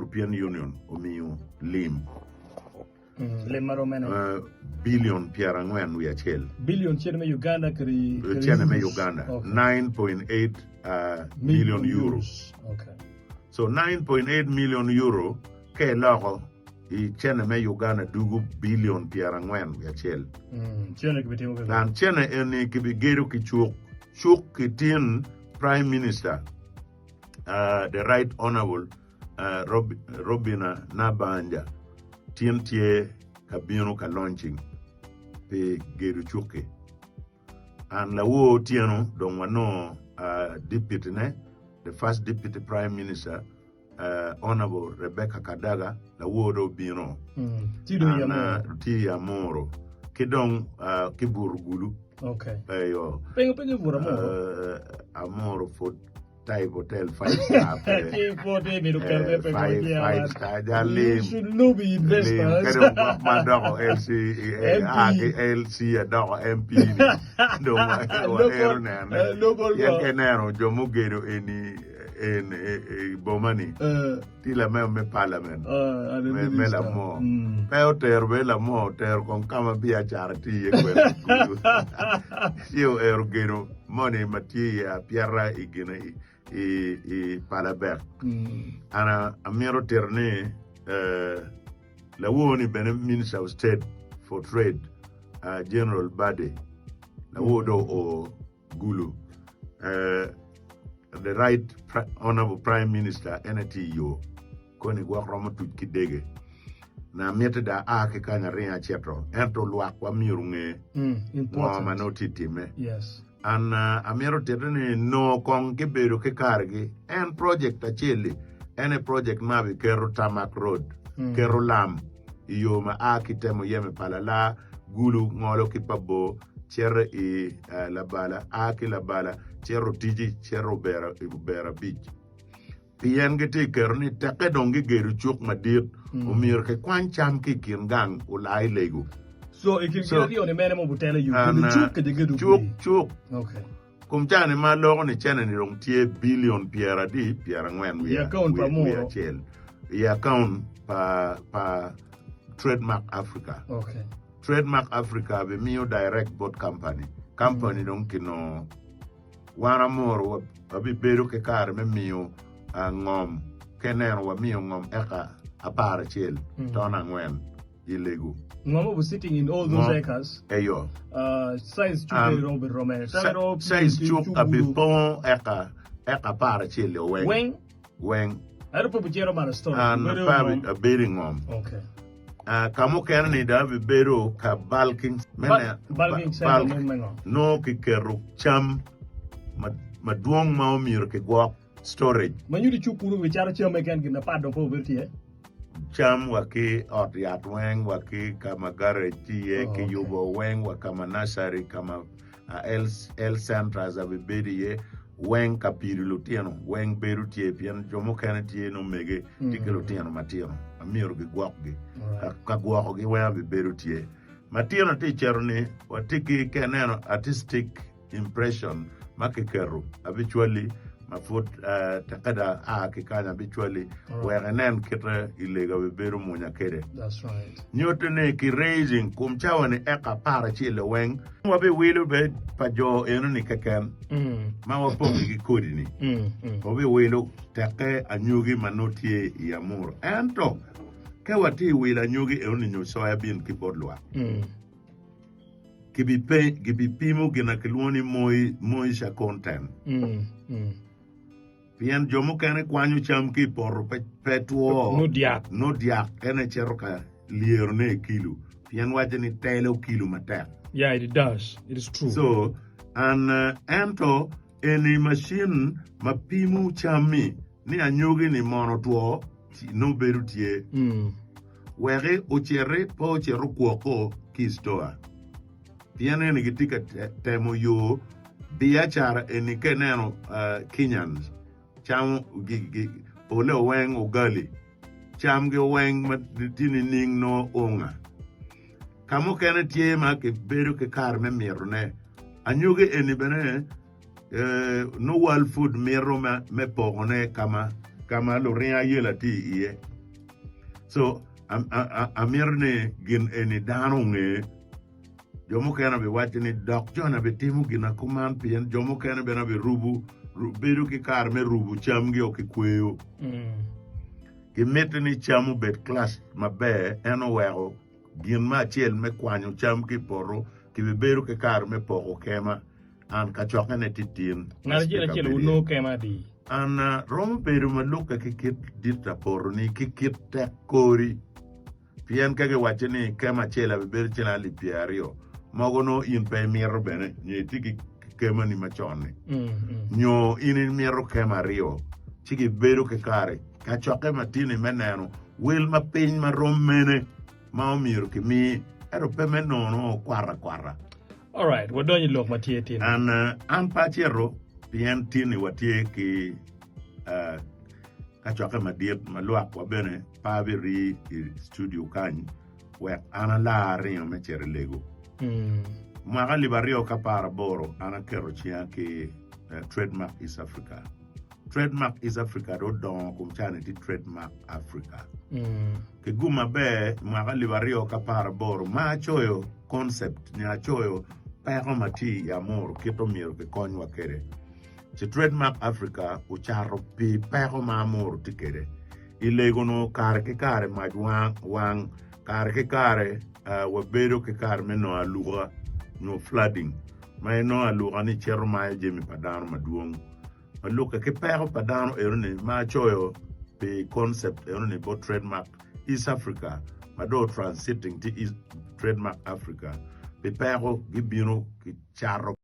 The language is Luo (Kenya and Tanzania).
European Union omiyo lim billion piara ngwen wi achiel billion chiene me Uganda kri chiene me Uganda 9.8 million euros. Okay. So 9.8 million euro ke logo I chiene me Uganda dugu billion piara ngwen wi achiel. Chiene kibitimo ke. Dan chiene eni kibigero ki chuk kitin Prime Minister the Right Honorable Robina Nabanja tientie kabino ka launching pe geru chuke and la wo tieno don wano deputy ne the first deputy prime minister Honorable Rebecca Kadaga la wo do bino ti amoro kidong kiburugulu okay ayo pengo amoro for type hotel 5-star. 5-star. You should know the investors. LC MP. Bomani. Tila me parliament. Me la mo. Peo ter mo ter con kama bia charity. Io erogero money matia pierra igina I Palabert. Ana Amiro Terne la woni bene Minister of State for Trade General Bade la wodo o Gulu the Right Honorable Prime Minister NTU koni gwa roma tukidege na mete da ake kanya ria chetro ento lwa kwa mirunge important manotitime yes. And Amiro Terene no con Kibero Kekargi and project a chili and a project Mavi Kero Tamak Road, Kero Lam, Yoma Akitemo Yeme Palala, Gulu Ngolo Kipabo, Cherre Labala, Aki Labala, Cherro Tiji, Cherro Bera Beach. Piangete Kerni Takedongi Geru Chuk Madir, Umir Kwan Cham Kikin Gang, Ulai Lego. So it can be on the minimum will tell you chuk. Okay. Kumchane ma logo ni chene ni rong tie billion piara ngwen we chel. Ya account pa Trademark Africa. Okay. Trademark Africa be mio direct boat company. Company dong kino wana moro abi beru ke kar me mio ngom kenen wa mio ngom eka apara chel tona ngwen illegal. Ngoma was sitting in all those acres. Ayo. Size chuk Robert Roman. Size chuk abipon eka para chile weng. I don't put Jerome on a story. And a bearing on. Okay. Kamu kerne da bibero ka balking. Balking no kikeru cham maduong maumir ke guak storage. When you the chukuru which are chum again in the part of poverty. Cham waki otiat weng waki kama garage ki yubo weng wakama nasari kama el centras abibedi weng kapiri lutiano weng beru tie pian jomo kana tie no mege tike lutiano matiano amiro gi gwakgi ka gwako gi weng abiberu tie matiano ti cherni watiki keneno artistic impression makikeru habitually mafut takada kikanya habitually wengenen kitra ilega beru munya kede. That's right. Nyotene ki raising kumchawa ni eka para chile weng wabe wilu be pajo eno ni kaken ma wapongi ki kodi ni wabe wilu take anyugi manotie yamuro ento ke wati wila anyugi eno ni nyosoya bin kipodlwa kibipimo gina kilwoni moisha content Pian jomo kane kwanyu cham ki por petuo no diak ene cheroka lierne kilo pian waje ni telo kilo matek. Yeah, it does. It is true. So anto any machine mapimu chami ni anyugi ni mono tuo no beru tie were ochere po chero kuoko ki store pian ene gitika temo yo biachara eni keneno Kenyans cham gi ole weng ugali cham gi weng matini ning no onga kamo kene tie ma ke beru ke kar me mirne anyuge eni bene no wal food miro me pogone kama kama loria yela ti iye so amirne gin eni dano nge jomo kana be watini dok jona be timu gina kuman pien jomo kana be na be rubu beru ki kar me rubu cham gi o ki kweyo ki metni chamu bet class mabe eno wero gin ma chiel me kwanyo cham ki poro ki be beru ki kar me poko kema an ka choka ne titin ngar chiel uno kema di an romo beru maluka ki kit dita poro ni ki kit te kori pien kage wachini kema chela be beru chela li piario mogono in pe miero bene ni tiki kema ni machone nyo in miero kema rio chiki beru ke kare ka choke matini meneno wil ma piny ma romene ma omiro ki mi ero pe menono kwara all right what don't you look matie tin an pachiero pien tini watie ki ka choke madiet maluak wa bene pa biri studio kany wek ana la rio me chere lego Mwaka libario kapara boro ana kero chia ki Trademark East Africa. Trademark East Africa do don kumchane ti Trademark Africa. Ke guma be mwaka libario kapara boro ma choyo concept ni achoyo pero mati ya moro kito miro ke konywa kere. Che Trademark Africa ucharo pi pero ma moro ti kere. Ilego no kare ke kare majwang wang kare ke kare wabedo ke kar meno aluga no flooding may no aluga ni chero may jemi padano maduong maluka ke pero padano erone ma choyo pe concept erone bo Trademark East Africa mado transiting to Trademark Africa pe pero gibino ki charo